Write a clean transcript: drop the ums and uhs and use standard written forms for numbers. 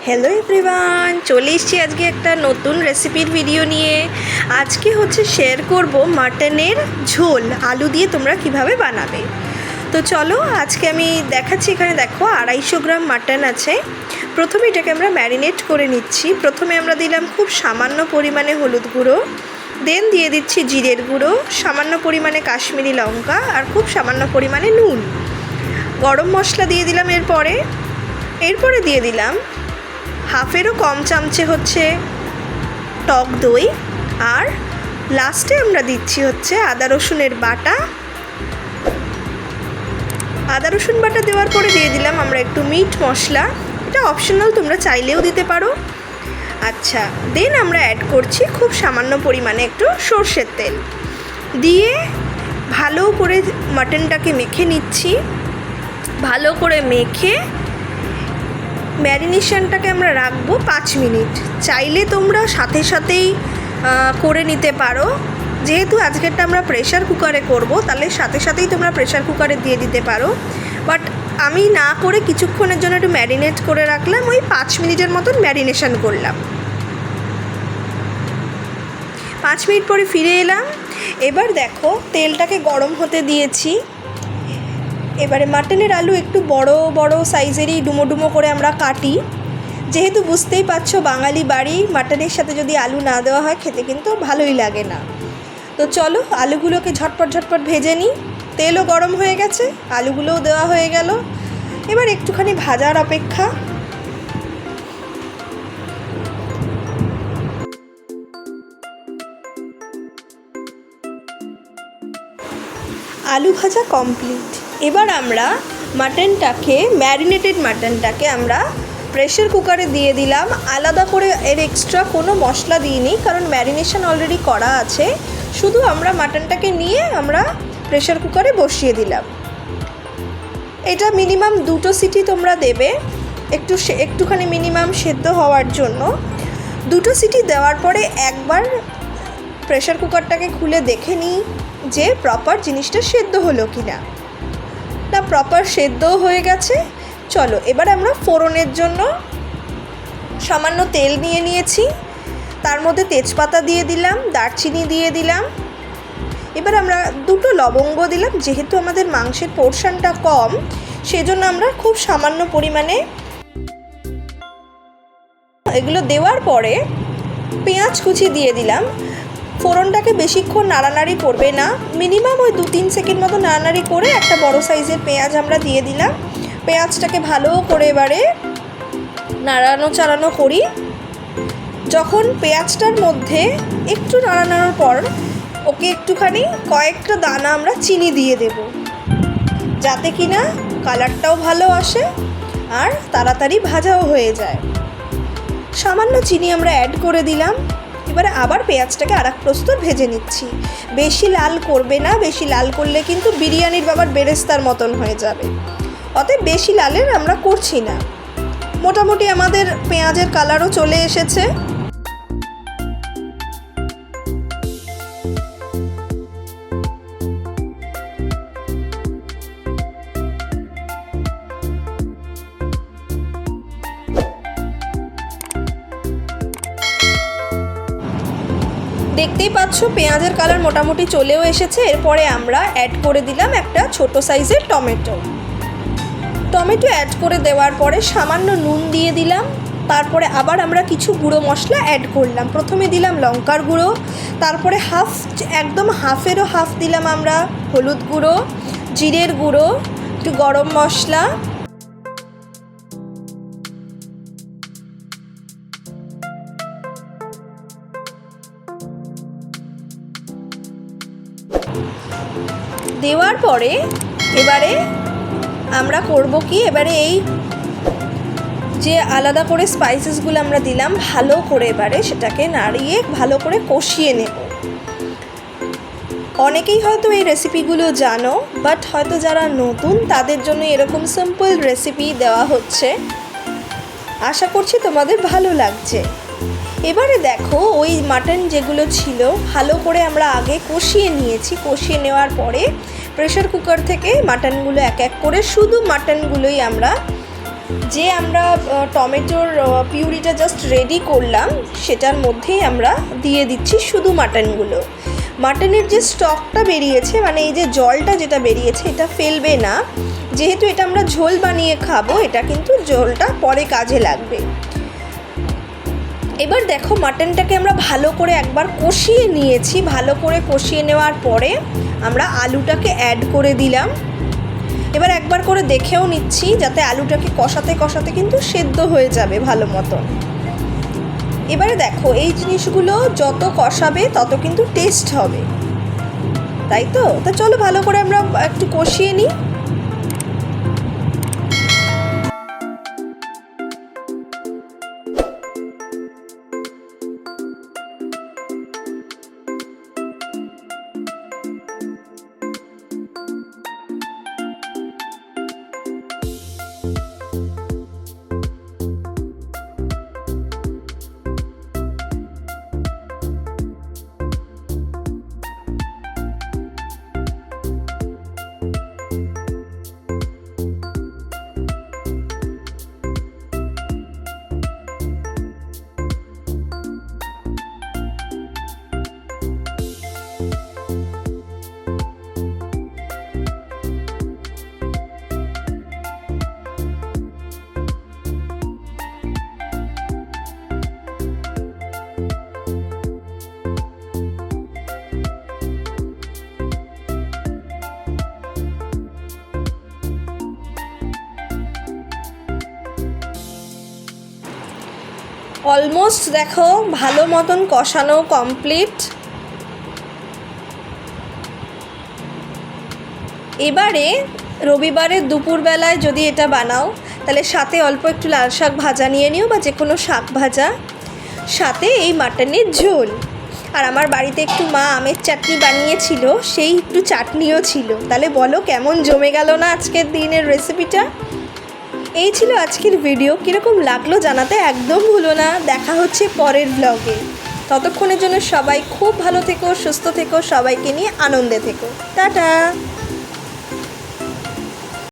Hello everyone, চলে এসেছি আজকে একটা নতুন রেসিপির ভিডিও নিয়ে। আজকে শেয়ার করব মাটনের ঝোল আলু দিয়ে তোমরা কিভাবে বানাবে। তো চলো আজকে আমি দেখাচ্ছি। এখানে দেখো 250 গ্রাম মাটন আছে। প্রথমে এটাকে আমরা ম্যারিনেট করে নিচ্ছি। প্রথমে আমরা দিলাম খুব সামান্য পরিমাণে হলুদ গুঁড়ো, দেন দিয়ে দিচ্ছি জিরের গুঁড়ো, সামান্য পরিমাণে কাশ্মীরি লঙ্কা আর খুব সামান্য পরিমাণে নুন। গরম মশলা দিয়ে দিলাম। এরপরে দিয়ে দিলাম হাফেরও কম চামচে টক দই, আর লাস্টে আমরা দিচ্ছি আদা রসুনের বাটা। আদা রসুন বাটা দেওয়ার পরে দিয়ে দিলাম আমরা একটু মিট মশলা। এটা অপশনাল, তোমরা চাইলেও দিতে পারো। আচ্ছা, দেন আমরা অ্যাড করছি খুব সামান্য পরিমাণে একটু সর্ষের তেল দিয়ে ভালো করে মাটনটাকে মেখে নিচ্ছি। ভালো করে মেখে ম্যারিনেশনটাকে আমরা রাখবো 5 মিনিট। চাইলে তোমরা সাথে সাথেই করে নিতে পারো। যেহেতু আজকেরটা আমরা প্রেশার কুকারে করব, তাহলে সাথে সাথেই তোমরা প্রেশার কুকারে দিয়ে দিতে পারো। বাট আমি না করে কিছুক্ষণের জন্য একটু ম্যারিনেট করে রাখলাম। ওই 5 মিনিটের মতন ম্যারিনেশন করলাম। 5 মিনিট পরে ফিরে এলাম। এবার দেখো তেলটাকে গরম হতে দিয়েছি। এবারে মাটনের আলু একটু বড় বড় সাইজেরই ডুমো ডুমো করে আমরা কাটি। যেহেতু বুঝতেই পারছো বাঙালি বাড়ি, মাটনের সাথে যদি আলু না দেওয়া হয় খেতে কিন্তু ভালোই লাগে না। তো চলো আলুগুলোকে ঝটপট ঝটপট ভেজে নিই। তেলও গরম হয়ে গেছে, আলুগুলোও দেওয়া হয়ে গেল। এবার একটুখানি ভাজার অপেক্ষা। আলু ভাজা কমপ্লিট। এবার আমরা ম্যারিনেটেড মাটনটাকে আমরা প্রেশার কুকারে দিয়ে দিলাম। আলাদা করে এর এক্সট্রা কোনো মশলা দিইনি, কারণ ম্যারিনেশন অলরেডি করা আছে। শুধু আমরা মাটনটাকে নিয়ে আমরা প্রেশার কুকারে বসিয়ে দিলাম। এটা মিনিমাম 2টো সিটি তোমরা দেবে, একটুখানি মিনিমাম সেদ্ধ হওয়ার জন্য। 2টো সিটি দেওয়ার পরে একবার প্রেশার কুকারটাকে খুলে দেখে নিই যে প্রপার জিনিসটা সেদ্ধ হলো কি না। প্রপার সেদ্ধও হয়ে গেছে। চলো এবার আমরা ফোড়নের জন্য সামান্য তেল নিয়ে নিয়েছি। তার মধ্যে তেজপাতা দিয়ে দিলাম, দারচিনি দিয়ে দিলাম। এবার আমরা 2টো লবঙ্গ দিলাম। যেহেতু আমাদের মাংসের পোর্শনটা কম, সেজন্য আমরা খুব সামান্য পরিমাণে এগুলো দেওয়ার পরে পেঁয়াজ কুচি দিয়ে দিলাম। ফোড়নটাকে বেশিক্ষণ নাড়ানাড়ি করবে না, মিনিমাম ওই 2-3 সেকেন্ড মতো নাড়ানাড়ি করে একটা বড় সাইজের পেঁয়াজ আমরা দিয়ে দিলাম। পেঁয়াজটাকে ভালো করে এবারে নাড়ানো চাড়ানো করি। যখন পেঁয়াজটার মধ্যে একটু নাড়ানোর পর ওকে একটুখানি কয়েকটা দানা আমরা চিনি দিয়ে দেব, যাতে কিনা কালারটাও ভালো আসে আর তাড়াতাড়ি ভাজাও হয়ে যায়। সামান্য চিনি আমরা অ্যাড করে দিলাম। এবারে আবার পেঁয়াজটাকে আরেক প্রস্তর ভেজে নিচ্ছি। বেশি লাল করবে না, বেশি লাল করলে কিন্তু বিরিয়ানির ব্যাপার বেরেস্তার মতন হয়ে যাবে। অতএব বেশি লালের আমরা করছি না। মোটামুটি আমাদের পেঁয়াজের কালারও চলে এসেছে। দেখতেই পাচ্ছ পেঁয়াজের কালার মোটামুটি চলেও এসেছে। এরপরে আমরা অ্যাড করে দিলাম একটা ছোট সাইজের টমেটো অ্যাড করে দেওয়ার পরে সামান্য নুন দিয়ে দিলাম। তারপরে আবার আমরা কিছু গুঁড়ো মশলা অ্যাড করলাম। প্রথমে দিলাম লঙ্কার গুঁড়ো, তারপরে একদম হাফেরও হাফ দিলাম আমরা হলুদ গুঁড়ো, জিরের গুঁড়ো, একটু গরম মশলা, দেওয়ার পরে এবারে আমরা করব কি, এবারে এই যে আলাদা করে স্পাইসেসগুলো আমরা দিলাম ভালো করে এবারে সেটাকে নাড়িয়ে ভালো করে কষিয়ে নেব। অনেকেই হয়তো এই রেসিপিগুলো জানো, বাট হয়তো যারা নতুন তাদের জন্য এরকম সিম্পল রেসিপি দেওয়া হচ্ছে। আশা করছি তোমাদের ভালো লাগছে। এবারে দেখো ওই মাটন যেগুলো ছিল ভালো করে আমরা আগে কষিয়ে নিয়েছি। কষিয়ে নেওয়ার পরে প্রেশার কুকার থেকে মাটনগুলো এক এক করে, শুধু মাটনগুলোই আমরা যে আমরা টমেটোর পিউরিটা জাস্ট রেডি করলাম সেটার মধ্যেই আমরা দিয়ে দিচ্ছি শুধু মাটনগুলো। মাটনের যে স্টকটা বেরিয়েছে, মানে এই যে জলটা যেটা বেরিয়েছে, এটা ফেলবে না, যেহেতু এটা আমরা ঝোল বানিয়ে খাবো, এটা কিন্তু ঝোলটা পরে কাজে লাগবে। এবার দেখো মাটনটাকে আমরা ভালো করে একবার কষিয়ে নিয়েছি। ভালো করে কষিয়ে নেওয়ার পরে আমরা আলুটাকে অ্যাড করে দিলাম। এবার একবার করে দেখেও নিচ্ছি যাতে আলুটাকে কষাতে কষাতে কিন্তু সেদ্ধ হয়ে যাবে ভালো মতন। এবারে দেখো এই জিনিসগুলো যত কষাবে তত কিন্তু টেস্ট হবে, তাই তো? তা চলো ভালো করে আমরা একটু কষিয়ে নিই। অলমোস্ট দেখো ভালো মতন কষানো কমপ্লিট। এবারে রবিবারের দুপুরবেলায় যদি এটা বানাও তাহলে সাথে অল্প একটু লাল শাক ভাজা নিয়ে নিও, বা যে কোনো শাক ভাজা, সাথে এই মাটনের ঝোল। আর আমার বাড়িতে একটু মা আমের চাটনি বানিয়েছিল, সেই একটু চাটনিও ছিল। তাহলে বলো কেমন জমে গেল না আজকের দিনের রেসিপিটা? এই ছিল আজকের ভিডিও। কীরকম লাগলো জানাতে একদম ভুলো না। দেখা হচ্ছে পরের ব্লগে। ততক্ষণের জন্য সবাই খুব ভালো থেকো, সুস্থ থেকো, সবাইকে নিয়ে আনন্দে থেকো। টাটা।